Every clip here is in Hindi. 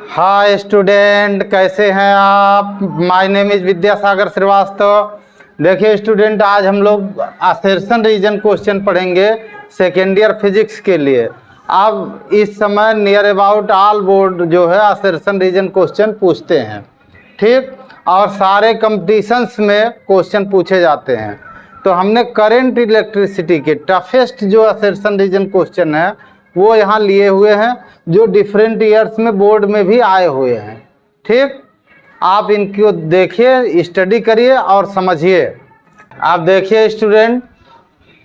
हाय स्टूडेंट, कैसे हैं आप। My name is Vidyasagar Shrivastava. देखिए स्टूडेंट, आज हम लोग असर्शन रीजन क्वेश्चन पढ़ेंगे सेकेंड ईयर फिजिक्स के लिए। अब इस समय नियर अबाउट ऑल बोर्ड जो है असर्शन रीजन क्वेश्चन पूछते हैं, ठीक, और सारे कंपटीशंस में क्वेश्चन पूछे जाते हैं। तो हमने करंट इलेक्ट्रिसिटी के टफेस्ट जो असर्शन रीजन क्वेश्चन है वो यहाँ लिए हुए हैं, जो डिफरेंट ईयर्स में बोर्ड में भी आए हुए हैं। ठीक, आप इनको देखिए, स्टडी करिए और समझिए। आप देखिए स्टूडेंट,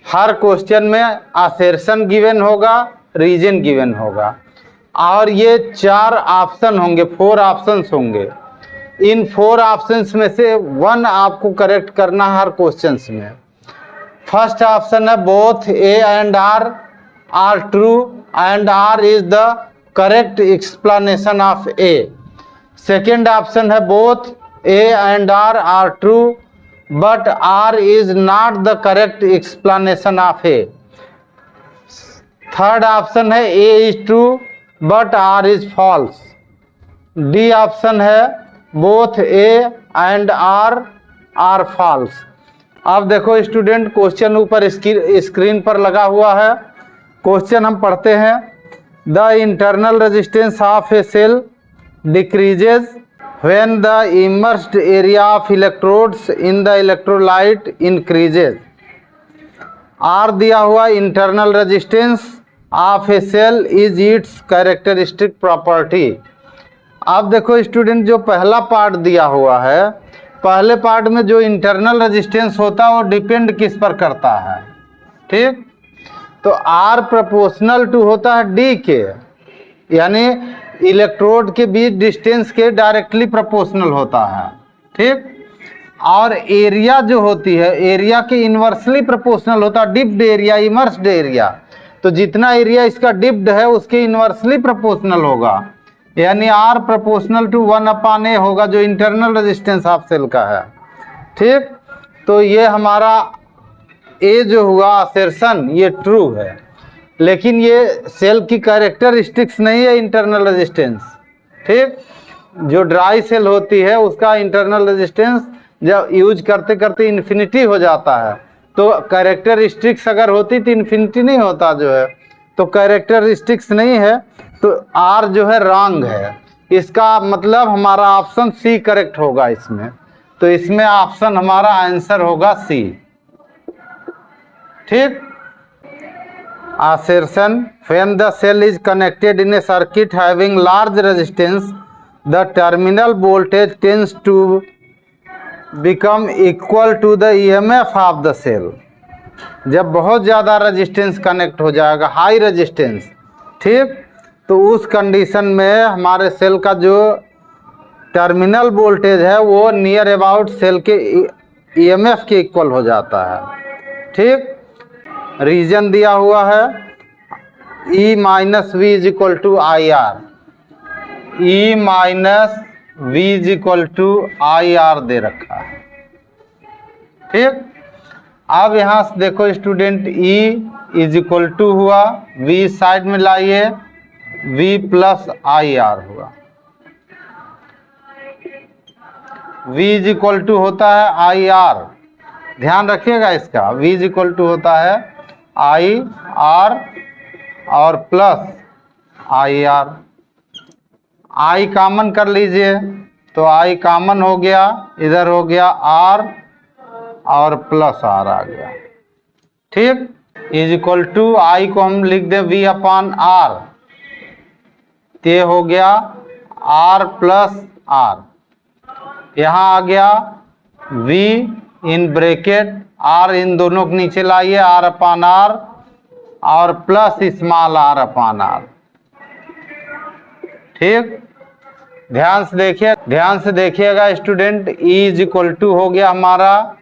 हर क्वेश्चन में असर्शन गिवन होगा, रीजन गिवन होगा, और ये 4 ऑप्शन होंगे, 4 ऑप्शंस होंगे। इन 4 ऑप्शंस में से 1 आपको करेक्ट करना है हर क्वेश्चंस में। फर्स्ट ऑप्शन है both A and R are true and R is the correct explanation of A. Second option है both A and R are true but R is not the correct explanation of A. Third option है A is true but R is false. D option है both A and R are false. अब देखो स्टूडेंट, क्वेश्चन ऊपर स्क्रीन पर लगा हुआ है। क्वेश्चन हम पढ़ते हैं। The internal resistance of a cell decreases when the immersed area of electrodes in the electrolyte increases. R दिया हुआ internal resistance of a cell is its characteristic property. अब देखो स्टूडेंट, जो पहला पार्ट दिया हुआ है, पहले पार्ट में जो इंटरनल रेजिस्टेंस होता है वो डिपेंड किस पर करता है, ठीक। तो R प्रोपोर्शनल टू होता है D के, यानी इलेक्ट्रोड के बीच डिस्टेंस के डायरेक्टली प्रोपोर्शनल होता है, ठीक। और एरिया जो होती है, एरिया के इन्वर्सली प्रोपोर्शनल होता है, डिप्ड एरिया, इमर्स्ड एरिया। तो जितना एरिया इसका डिप्ड है उसके इन्वर्सली प्रोपोर्शनल होगा, यानी R प्रोपोर्शनल टू 1/A होगा, जो इंटरनल रेजिस्टेंस ऑफ सेल का है, ठीक। तो ये हमारा ए जो हुआ असर्शन, ये ट्रू है, लेकिन ये सेल की कैरेक्टरिस्टिक्स नहीं है इंटरनल रेजिस्टेंस, ठीक। जो ड्राई सेल होती है उसका इंटरनल रेजिस्टेंस जब यूज करते करते इन्फिनिटी हो जाता है, तो कैरेक्टरिस्टिक्स अगर होती तो इन्फिनिटी नहीं होता जो है, तो कैरेक्टरिस्टिक्स नहीं है, तो आर जो है रॉन्ग है। इसका मतलब हमारा ऑप्शन सी करेक्ट होगा इसमें। तो इसमें ऑप्शन हमारा आंसर होगा सी, ठीक। Assertion: when the cell is connected in a circuit having large resistance, the terminal voltage tends to become equal to the EMF of the cell. जब बहुत ज़्यादा रेजिस्टेंस कनेक्ट हो जाएगा, हाई रेजिस्टेंस, ठीक, तो उस कंडीशन में हमारे सेल का जो टर्मिनल वोल्टेज है वो नियर अबाउट सेल के EMF के इक्वल हो जाता है, ठीक। रीजन दिया हुआ है E minus V is equal to I R, E minus V is equal to I R दे रखा है, ठीक। अब यहाँ से देखो student, E is equal to हुआ, V साइड में लाइए, V प्लस आई आर हुआ। V इज इक्वल टू होता है आई आर, ध्यान रखिएगा इसका। V इज इक्वल टू होता है आई आर और plus I are. I common कर लीजिए, तो आई कॉमन हो गया, इधर हो गया आर और प्लस आर आ गया, ठीक। इज इक्वल टू आई को हम लिख दें V अपॉन आर, ये हो गया आर प्लस आर। यहाँ आ गया V इन ब्रैकेट आर, इन दोनों के नीचे लाइए, आर अपान आर और plus small R upon R, ठीक। ध्यान से देखिएगा student, E is equal to हो गया हमारा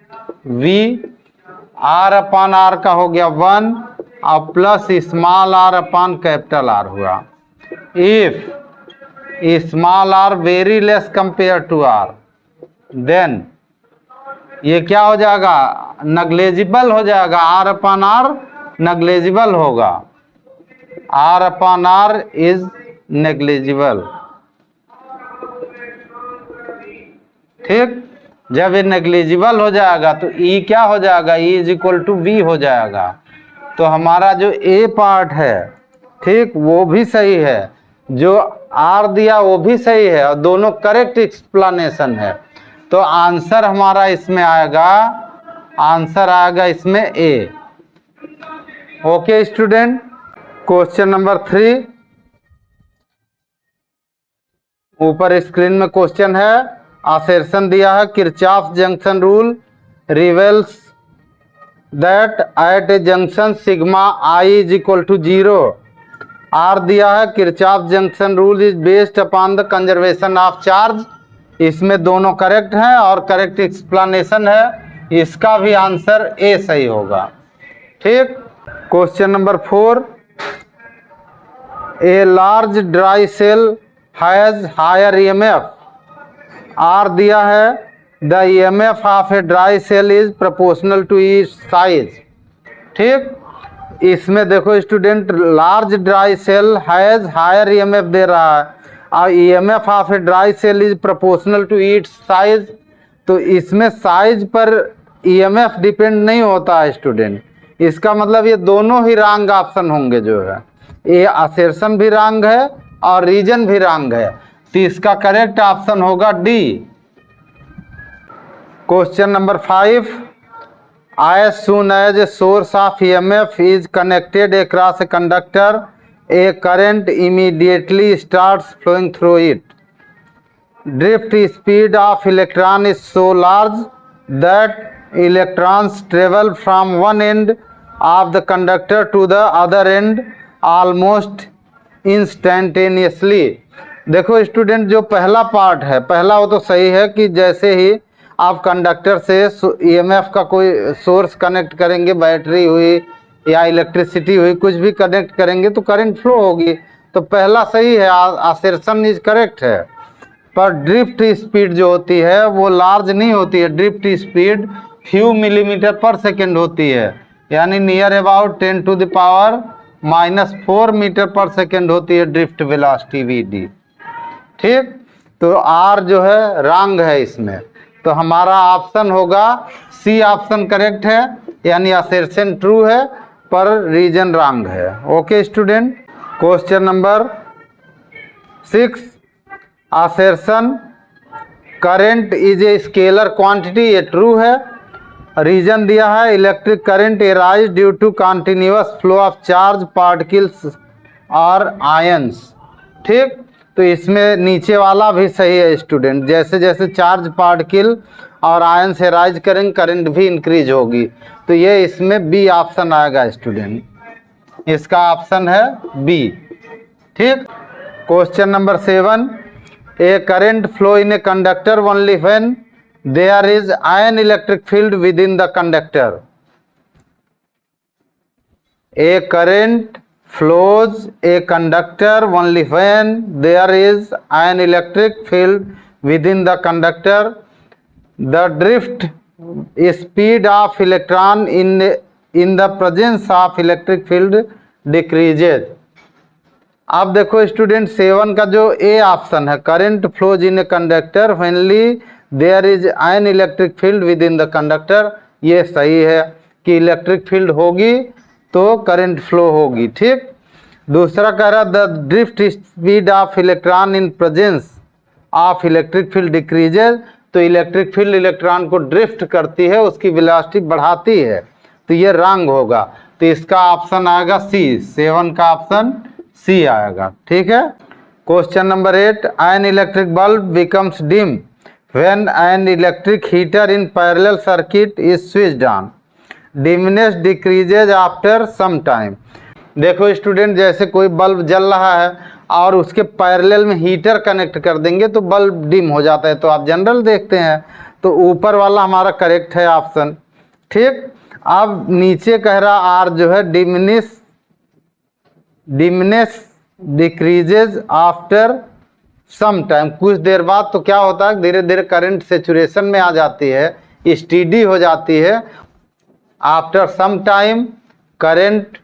V, आर अपान आर का हो गया 1 और plus small R upon capital R हुआ। If small R very less compare to R, then ये क्या हो जाएगा, नगलेजिबल हो जाएगा, आर अपान आर नगलेजिबल होगा, R upon R is negligible, ठीक, जब ये नेग्लिजिबल हो जाएगा तो ई क्या हो जाएगा, E is equal to V हो जाएगा। तो हमारा जो ए पार्ट है, ठीक, वो भी सही है, जो आर दिया वो भी सही है, और दोनों करेक्ट एक्सप्लेनेशन है। तो आंसर हमारा इसमें आएगा, आंसर आएगा इसमें A. Okay student, question number 3 ऊपर स्क्रीन में क्वेश्चन है, असर्शन दिया है Kirchhoff junction rule reveals that at a junction sigma I is equal to 0। R दिया है Kirchhoff junction rule is based upon the conservation of charge. इसमें दोनों करेक्ट हैं और करेक्ट एक्सप्लेनेशन है, इसका भी आंसर ए सही होगा। ठीक, question number 4 a large dry cell has higher EMF. R दिया है the EMF of a dry cell is proportional to its size. ठीक, इसमें देखो student, large dry cell has higher EMF दे रहा है और EMF of a dry cell is proportional to its size. तो इसमें साइज पर ईएमएफ डिपेंड नहीं होता है स्टूडेंट, इसका मतलब ये दोनों ही रॉन्ग ऑप्शन होंगे। जो है ये असर्शन भी रॉन्ग है और रीजन भी रॉन्ग है, तो इसका करेक्ट ऑप्शन होगा D. Question number 5 as soon as a source of EMF is connected across a conductor, a current immediately starts flowing through it. Drift speed of electron is so large that electrons travel from one end of the conductor to the other end almost instantaneously. देखो स्टूडेंट, जो पहला पार्ट है, पहला वो तो सही है कि जैसे ही आप कंडक्टर से ईएमएफ का कोई सोर्स कनेक्ट करेंगे, बैटरी हुई या इलेक्ट्रिसिटी हुई, कुछ भी कनेक्ट करेंगे तो करंट फ्लो होगी। तो पहला सही है, असर्शन इज करेक्ट है। पर ड्रिफ्ट स्पीड जो होती है वो लार्ज नहीं होती है, drift speed few millimetre per second होती है, यानी near about 10 to the power -4 metre per second होती है ड्रिफ्ट वेलोसिटी वीडी। ठीक, तो आर जो है रॉन्ग है इसमें, तो हमारा ऑप्शन होगा सी ऑप्शन करेक्ट है, यानी असर्शन ट्रू है पर रीजन रॉन्ग है। Okay student, question number 6 assertion current is a scalar quantity, ये ट्रू है। रीजन दिया है electric current arise due to continuous flow of charge particles और आयंस। ठीक, तो इसमें नीचे वाला भी सही है स्टूडेंट, जैसे जैसे चार्ज पार्टिकल और आयन से राइज करेंगे करंट भी इंक्रीज होगी, तो ये इसमें बी ऑप्शन आएगा स्टूडेंट, इसका ऑप्शन है बी। ठीक, question number 7 a current flow in a conductor only when there is ion electric field within the conductor. A current flows a conductor only when there is an electric field within the conductor. The drift speed of electron in the presence of electric field decreases. अब देखो स्टूडेंट 7 का जो ए ऑप्शन है, current flows in a conductor only when there is an electric field within the conductor, ये सही है कि इलेक्ट्रिक फील्ड होगी तो करंट फ्लो होगी। ठीक, दूसरा कह रहा the drift speed of electron in presence of electric field decreases, तो इलेक्ट्रिक फील्ड इलेक्ट्रॉन को ड्रिफ्ट करती है, उसकी वेलोसिटी बढ़ाती है, तो ये रॉन्ग होगा, तो इसका ऑप्शन आएगा सी, 7 का ऑप्शन सी आएगा। ठीक है, question number 8 an electric bulb becomes dim when an electric heater in parallel circuit is switched on, dimness decreases after some time. देखो स्टूडेंट, जैसे कोई बल्ब जल रहा है और उसके पैरेलल में हीटर कनेक्ट कर देंगे तो बल्ब डिम हो जाता है, तो आप जनरल देखते हैं, तो ऊपर वाला हमारा करेक्ट है ऑप्शन। ठीक, अब नीचे कह रहा आर जो है dimness decreases after some time, कुछ देर बाद तो क्या होता है, धीरे धीरे करंट सैचुरेशन में आ जाती है, स्टेडी हो जाती है। After some time current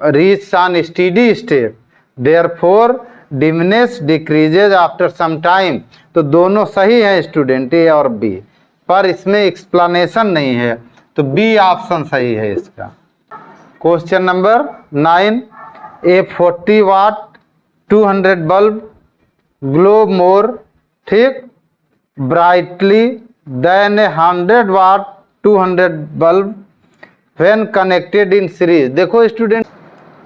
reach on steady state, therefore diminish decreases after some time। तो दोनों सही है स्टूडेंट, ए और बी, पर इसमें एक्सप्लेनेशन नहीं है, तो बी ऑप्शन सही है इसका। Question number 9, a 40 watt 200 bulb glow more, ठीक, brightly than a 100 watt 200 bulb when connected in series. देखो स्टूडेंट,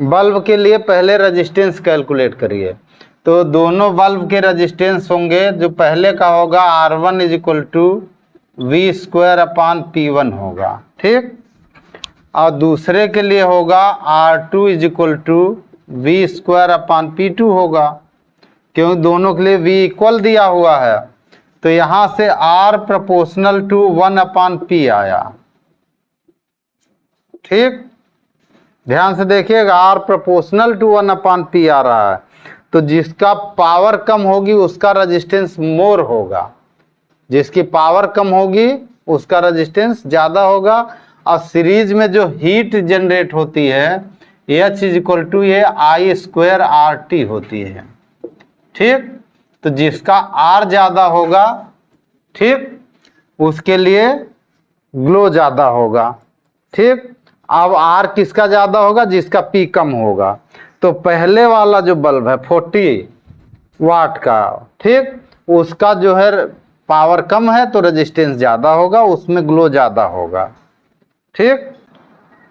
बल्ब के लिए पहले रेजिस्टेंस कैलकुलेट करिए, तो दोनों बल्ब के रेजिस्टेंस होंगे, जो पहले का होगा R1 is equal to V² होगा, ठीक, और दूसरे के लिए होगा R2 is equal to V² होगा, क्योंकि दोनों के लिए V इक्वल दिया हुआ है, तो यहाँ से R प्रोपोर्शनल टू 1/P आया, ठीक, ध्यान से देखिएगा, R प्रोपोर्शनल टू 1/P आ रहा है, तो जिसका पावर कम होगी उसका रेजिस्टेंस मोर होगा, जिसकी पावर कम होगी उसका रेजिस्टेंस ज़्यादा होगा, और सीरीज में जो हीट जनरेट होती है H इज इक्वल टू ये I²RT होती है, ठीक, तो जिसका R ज़्यादा होगा, ठीक, उसके लिए ग्लो ज़्यादा होगा, ठीक। अब R किसका ज़्यादा होगा? जिसका P कम होगा। तो पहले वाला जो बल्ब है 40 वाट का, ठीक, उसका जो है पावर कम है तो रेजिस्टेंस ज़्यादा होगा, उसमें ग्लो ज़्यादा होगा, ठीक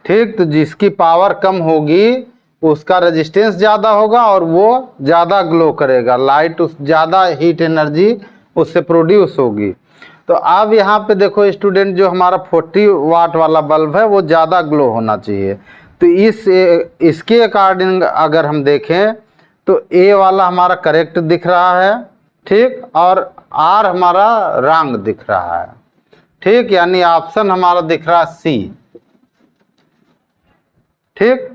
ठीक। तो जिसकी पावर कम होगी उसका रेजिस्टेंस ज़्यादा होगा और वो ज़्यादा ग्लो करेगा, लाइट उस ज़्यादा हीट एनर्जी उससे प्रोड्यूस होगी। तो अब यहाँ पे देखो स्टूडेंट, जो हमारा 40 वाट वाला बल्ब है वो ज़्यादा ग्लो होना चाहिए। तो इसके अकॉर्डिंग अगर हम देखें तो ए वाला हमारा करेक्ट दिख रहा है, ठीक, और आर हमारा रॉन्ग दिख रहा है, ठीक, यानी ऑप्शन हमारा दिख रहा है सी, ठीक।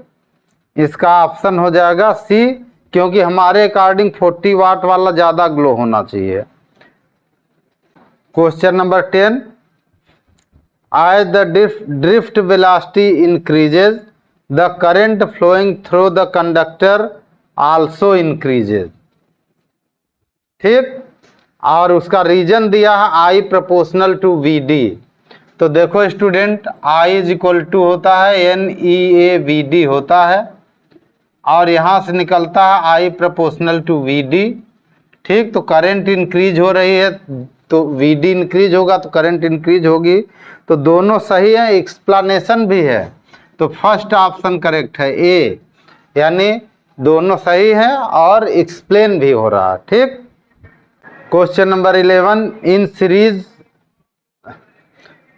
इसका ऑप्शन हो जाएगा सी, क्योंकि हमारे अकॉर्डिंग 40 वाट वाला ज़्यादा ग्लो होना चाहिए। Question number 10, as the drift velocity increases the current flowing through the conductor also increases, ठीक, और उसका रीजन दिया है I प्रोपोर्शनल टू VD। तो देखो student, I is equal to होता है NEAVD होता है, और यहाँ से निकलता है I प्रोपोर्शनल टू VD, ठीक। तो करंट इंक्रीज हो रही है तो VD इंक्रीज होगा तो करंट इंक्रीज होगी, तो दोनों सही है, एक्सप्लेनेशन भी है, तो फर्स्ट ऑप्शन करेक्ट है ए, यानी दोनों सही है और एक्सप्लेन भी हो रहा है, ठीक। Question number 11, in series,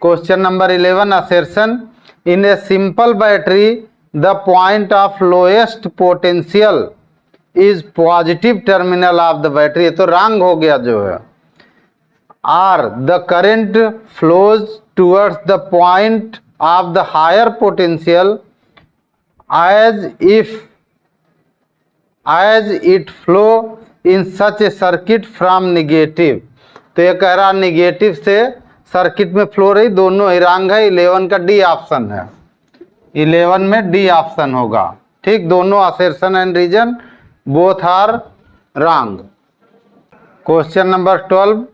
question number 11, assertion in a simple battery the point of lowest potential is positive terminal of the battery. तो रॉन्ग हो गया जो है, R the current flows towards the point of the higher potential as it flow in such a circuit from negative। तो ये कह रहा निगेटिव से सर्किट में फ्लो रही, दोनों ही रॉन्ग है। 11 का डी ऑप्शन है, 11 में डी ऑप्शन होगा, ठीक। दोनों assertion and reason both are wrong. Question number 12,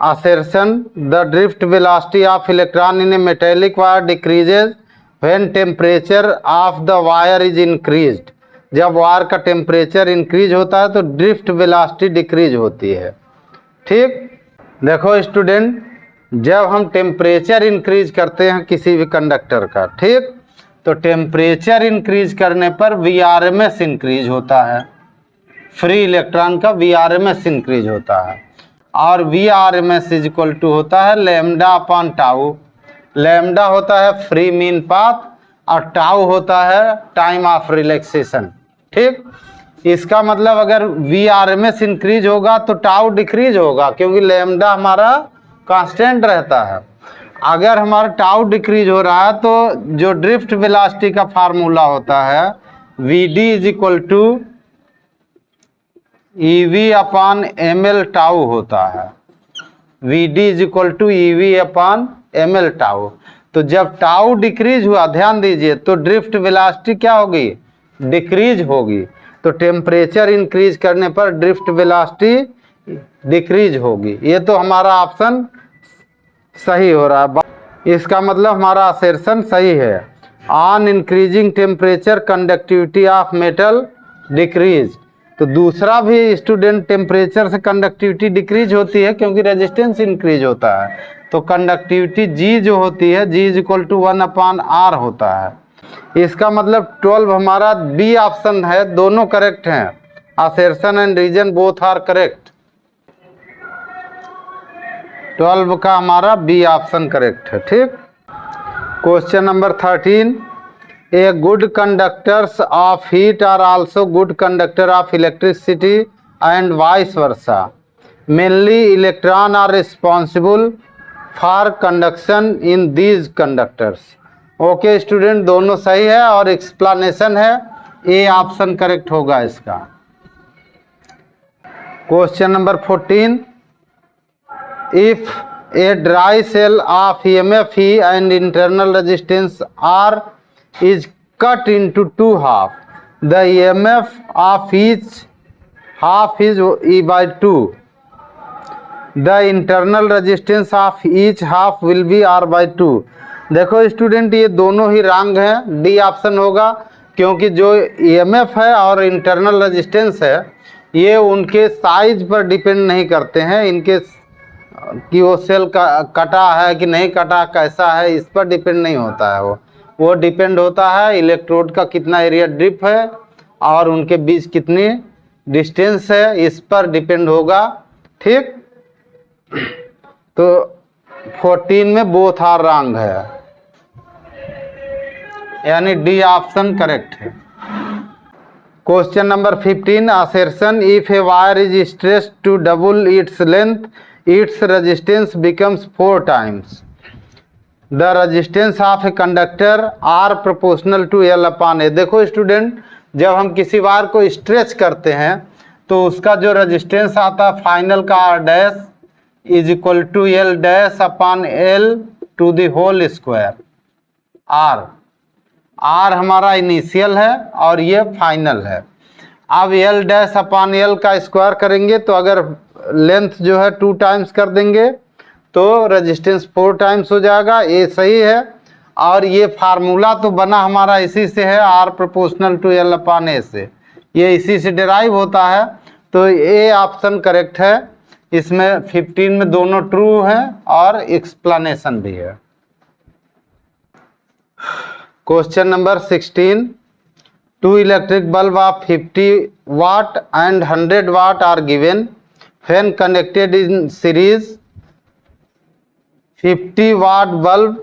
assertion the drift velocity of electron in a metallic wire decreases when temperature of the wire is increased। जब वायर का टेम्परेचर इंक्रीज होता है तो ड्रिफ्ट वेलोसिटी डिक्रीज होती है, ठीक। देखो स्टूडेंट, जब हम टेम्परेचर इंक्रीज करते हैं किसी भी कंडक्टर का, ठीक, तो टेम्परेचर इंक्रीज करने पर VRMS इंक्रीज होता है, फ्री इलेक्ट्रॉन का VRMS इंक्रीज होता है, और VRMS इज इक्वल टू होता है लैम्डा अपॉन टाउ। लैम्डा होता है फ्री मीन पाथ और टाउ होता है टाइम ऑफ रिलैक्सेशन, ठीक। इसका मतलब अगर VRMS इंक्रीज होगा तो टाउ डिक्रीज होगा, क्योंकि लैम्डा हमारा कांस्टेंट रहता है। अगर हमारा टाउ डिक्रीज हो रहा है तो जो ड्रिफ्ट वेलोसिटी का फार्मूला होता है VD is equal to EV upon ML tau होता है, VD is equal to EV upon ML tau. तो जब टाउ डिक्रीज हुआ, ध्यान दीजिए, तो ड्रिफ्ट वेलोसिटी क्या होगी? डिक्रीज होगी। तो टेम्परेचर इंक्रीज करने पर ड्रिफ्ट वेलोसिटी डिक्रीज होगी। ये तो हमारा ऑप्शन सही हो रहा है, इसका मतलब हमारा असर्शन सही है। On increasing temperature conductivity of metal decrease. तो दूसरा भी स्टूडेंट, टेम्परेचर से कंडक्टिविटी डिक्रीज होती है क्योंकि रेजिस्टेंस इंक्रीज होता है। तो कंडक्टिविटी जी जो होती है, जी इज इक्वल टू 1/r होता है। इसका मतलब 12 हमारा बी ऑप्शन है, दोनों करेक्ट हैं। Assertion and reason both are correct. 12 का हमारा बी ऑप्शन करेक्ट है। ठीक। Question number 13, a good conductors of heat are also good conductor of electricity and vice versa. Mainly electron are responsible for conduction in these conductors. Okay student, दोनों सही है और एक्सप्लेनेशन है, ए ऑप्शन करेक्ट होगा इसका। Question number 14, if a dry cell of EMF E and internal resistance R is cut into two half, the EMF of each half is E by 2. The internal resistance of each half will be R by 2. देखो स्टूडेंट, ये दोनों ही रॉन्ग हैं, डी ऑप्शन होगा, क्योंकि जो EMF है और इंटरनल रेजिस्टेंस है ये उनके साइज पर डिपेंड नहीं करते हैं, इनके कि वो सेल का कटा है कि नहीं कटा, कैसा है, इस पर डिपेंड नहीं होता है। वो डिपेंड होता है इलेक्ट्रोड का कितना एरिया ड्रिप है और उनके बीच कितनी डिस्टेंस है, इस पर डिपेंड होगा। ठीक। तो 14 में बोथ आर रॉन्ग है, यानी डी ऑप्शन करेक्ट है। Question number 15, assertion if a wire is stretched to double its length its resistance becomes 4 times the resistance of a conductor are proportional to L upon A। देखो स्टूडेंट, जब हम किसी वायर को स्ट्रेच करते हैं तो उसका जो रेजिस्टेंस आता है फाइनल का R dash is equal to L dash upon L to the whole square. R हमारा इनिशियल है और ये फाइनल है। अब L डैश अपॉन L का स्क्वायर करेंगे तो अगर लेंथ जो है 2 टाइम्स कर देंगे तो रेजिस्टेंस 4 टाइम्स हो जाएगा। ये सही है और ये फार्मूला तो बना हमारा इसी से है, R proportional to L upon A से, ये इसी से डिराइव होता है। तो ए ऑप्शन करेक्ट है। इसमें 15 में दोनों ट्रू हैं और एक्सप्लेनेशन भी है। Question number 16, two electric bulb of 50 watt and 100 watt are given when connected in series। 50 watt bulb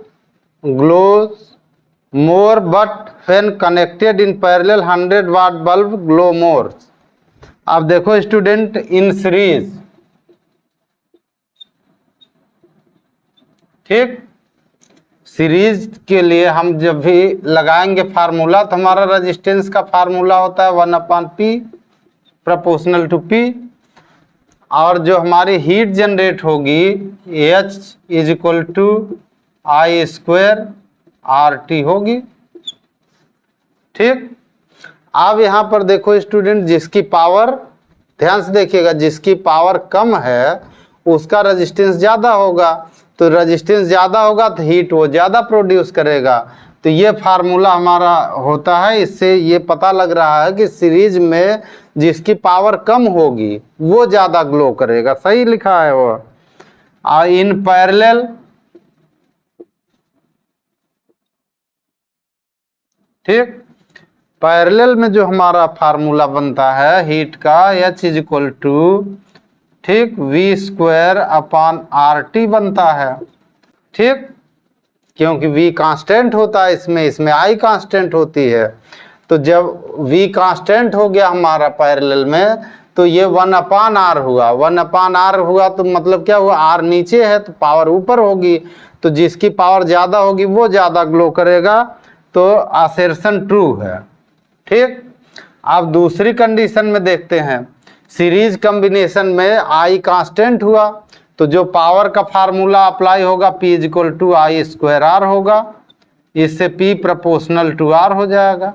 glows more but when connected in parallel 100 watt bulb glow more। अब देखो स्टूडेंट, इन सीरीज, ठीक, सीरीज के लिए हम जब भी लगाएंगे फार्मूला तो हमारा रेजिस्टेंस का फार्मूला होता है 1/P प्रोपोर्शनल टू P, और जो हमारी हीट जनरेट होगी H is equal to I square RT होगी। ठीक। अब यहाँ पर देखो स्टूडेंट, जिसकी पावर, ध्यान से देखिएगा, जिसकी पावर कम है उसका रेजिस्टेंस ज़्यादा होगा, तो रेजिस्टेंस ज़्यादा होगा तो हीट वो ज़्यादा प्रोड्यूस करेगा। तो ये फार्मूला हमारा होता है, इससे ये पता लग रहा है कि सीरीज में जिसकी पावर कम होगी वो ज़्यादा ग्लो करेगा। सही लिखा है वो। और इन पैरेलल, ठीक, पैरेलल में जो हमारा फार्मूला बनता है हीट का, H इज इक्वल टू, ठीक, V स्क्वायर अपॉन RT बनता है। ठीक, क्योंकि V कांस्टेंट होता है इसमें I कांस्टेंट होती है। तो जब V कांस्टेंट हो गया हमारा पैरेलल में तो ये 1/R हुआ। 1/R हुआ तो मतलब क्या हुआ, R नीचे है तो पावर ऊपर होगी, तो जिसकी पावर ज़्यादा होगी वो ज़्यादा ग्लो करेगा। तो असर्शन ट्रू है। ठीक। अब दूसरी कंडीशन में देखते हैं, सीरीज कॉम्बिनेशन में I कांस्टेंट हुआ तो जो पावर का फार्मूला अप्लाई होगा P is equal to I square R होगा, इससे P प्रोपोर्शनल टू R हो जाएगा।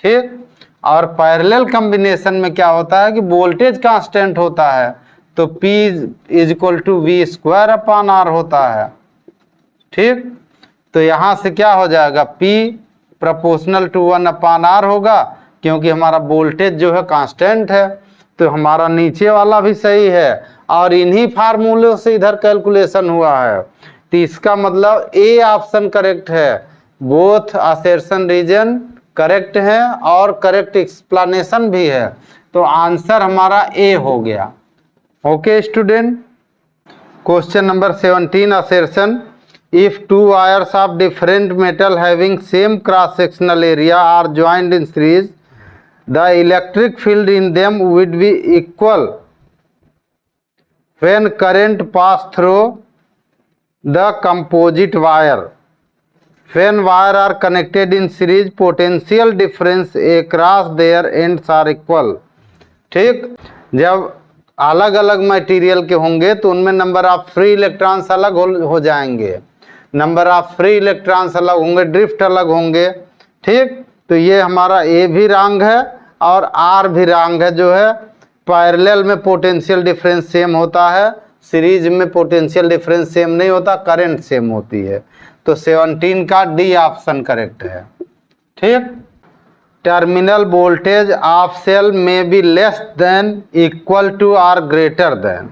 ठीक। और पैरेलल कॉम्बिनेशन में क्या होता है कि वोल्टेज कांस्टेंट होता है, तो P is equal to V square upon R होता है। ठीक, तो यहाँ से क्या हो जाएगा, P proportional to 1 upon R होगा, क्योंकि हमारा वोल्टेज जो है कांस्टेंट है। तो हमारा नीचे वाला भी सही है और इन्हीं फार्मूलों से इधर कैलकुलेशन हुआ है, तो इसका मतलब ए ऑप्शन करेक्ट है। बोथ असर्शन रीजन करेक्ट है और करेक्ट एक्सप्लेनेशन भी है, तो आंसर हमारा ए हो गया। Okay student, question number 17 assertion, if two wires of different metal having same cross sectional area are joined in series, the electric field in them would be equal when current pass through the composite wire. When wire are connected in series, potential difference across their ends are equal. ठीक, जब अलग अलग मटेरियल के होंगे तो उनमें नंबर ऑफ फ्री इलेक्ट्रॉन्स अलग हो जाएंगे, नंबर ऑफ फ्री इलेक्ट्रॉन्स अलग होंगे, ड्रिफ्ट अलग होंगे। ठीक, तो ये हमारा ए भी रॉन्ग है और आर भी रॉन्ग है। जो है पैरेलल में पोटेंशियल डिफरेंस सेम होता है, सीरीज में पोटेंशियल डिफरेंस सेम नहीं होता, करंट सेम होती है। तो 17 का डी ऑप्शन करेक्ट है। ठीक, टर्मिनल वोल्टेज ऑफ सेल में be less than equal to or greater than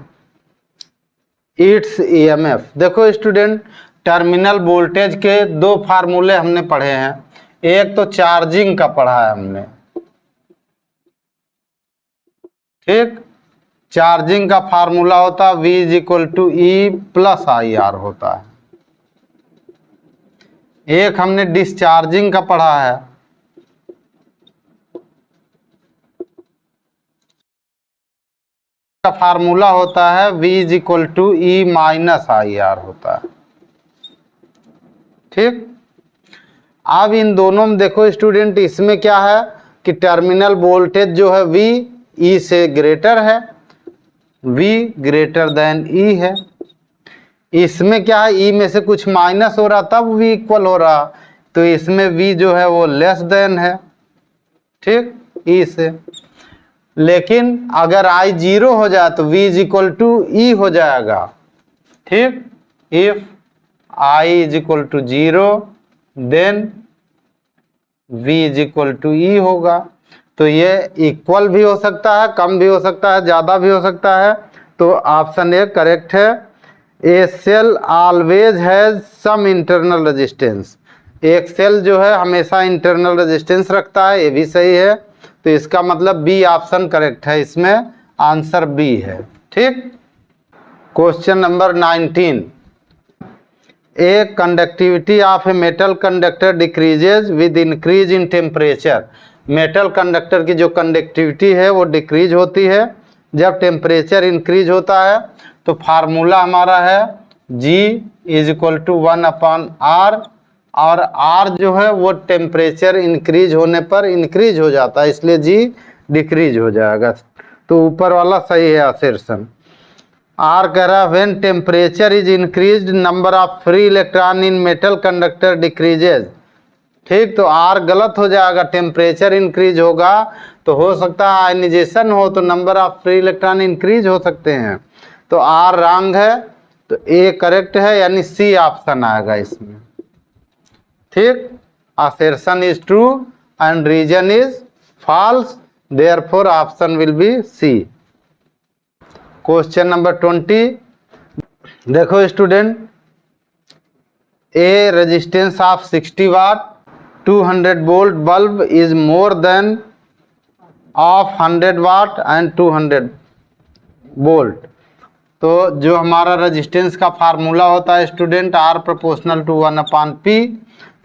its EMF. देखो स्टूडेंट, टर्मिनल वोल्टेज के दो फार्मूले हमने पढ़े हैं, एक तो चार्जिंग का पढ़ा है हमने। ठीक, चार्जिंग का फार्मूला होता है V is equal to E plus I R होता है। एक हमने डिस्चार्जिंग का पढ़ा है, का फार्मूला होता है V is equal to E minus I R होता है। ठीक, अब इन दोनों में देखो स्टूडेंट, इसमें क्या है कि टर्मिनल वोल्टेज जो है V E से ग्रेटर है, V ग्रेटर देन E है। इसमें क्या है, E में से कुछ माइनस हो रहा तब V इक्वल हो रहा, तो इसमें V जो है वो लेस देन है। ठीक, E से। लेकिन अगर I 0 हो जाए तो V is equal to E हो जाएगा। ठीक, if I is equal to 0 then V is equal to E होगा। तो ये इक्वल भी हो सकता है, कम भी हो सकता है, ज़्यादा भी हो सकता है। तो ऑप्शन ए करेक्ट है। A cell always has some internal resistance, एक सेल जो है हमेशा इंटरनल रेजिस्टेंस रखता है, ये भी सही है। तो इसका मतलब बी ऑप्शन करेक्ट है, इसमें आंसर बी है। ठीक, question number 19, A conductivity of a metal conductor decreases with increase in temperature. Metal conductor की जो कंडक्टिविटी है वो डिक्रीज होती है जब टेम्परेचर इंक्रीज होता है। तो फार्मूला हमारा है G is equal to 1 upon R, और R जो है वो टेम्परेचर इंक्रीज होने पर इंक्रीज हो जाता है, इसलिए G डिक्रीज हो जाएगा। तो ऊपर वाला सही है असर्शन। R कह रहा है when temperature is increased number of free electron in metal conductor decreases. ठीक, तो R गलत हो जाएगा, टेम्परेचर इंक्रीज होगा तो हो सकता है आयनाइजेशन हो, तो number of free electron increase हो सकते हैं। तो R रॉन्ग है, तो A करेक्ट है, यानी C ऑप्शन आएगा इसमें। ठीक, assertion is true and reason is false, therefore option will be C। Question number 20, देखो student, a resistance of 60 watt 200 volt bulb is more than of 100 watt and 200 volt. तो जो हमारा रेजिस्टेंस का फार्मूला होता है student, R proportional to 1 upon P।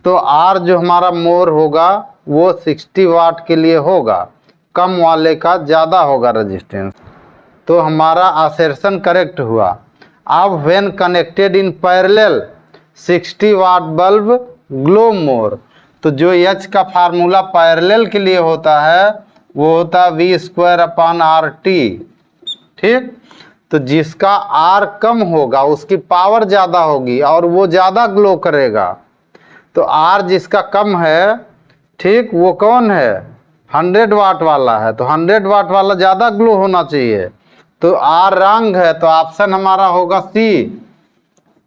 तो R जो हमारा मोर होगा वो 60 वाट के लिए होगा, कम वाले का ज़्यादा होगा रेजिस्टेंस। तो हमारा असर्शन करेक्ट हुआ। अब when connected in parallel 60 watt bulb glow more. तो जो H का फार्मूला पैरेलल के लिए होता है वो होता है V स्क्वायर अपॉन RT। ठीक, तो जिसका R कम होगा उसकी पावर ज़्यादा होगी और वो ज़्यादा ग्लो करेगा। तो R जिसका कम है, ठीक, वो कौन है, 100 वाट वाला है, तो 100 वाट वाला ज़्यादा ग्लो होना चाहिए, तो आर रंग है, तो ऑप्शन हमारा होगा सी।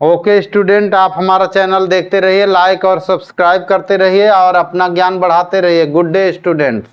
ओके स्टूडेंट, आप हमारा चैनल देखते रहिए, लाइक और सब्सक्राइब करते रहिए और अपना ज्ञान बढ़ाते रहिए। Good day students.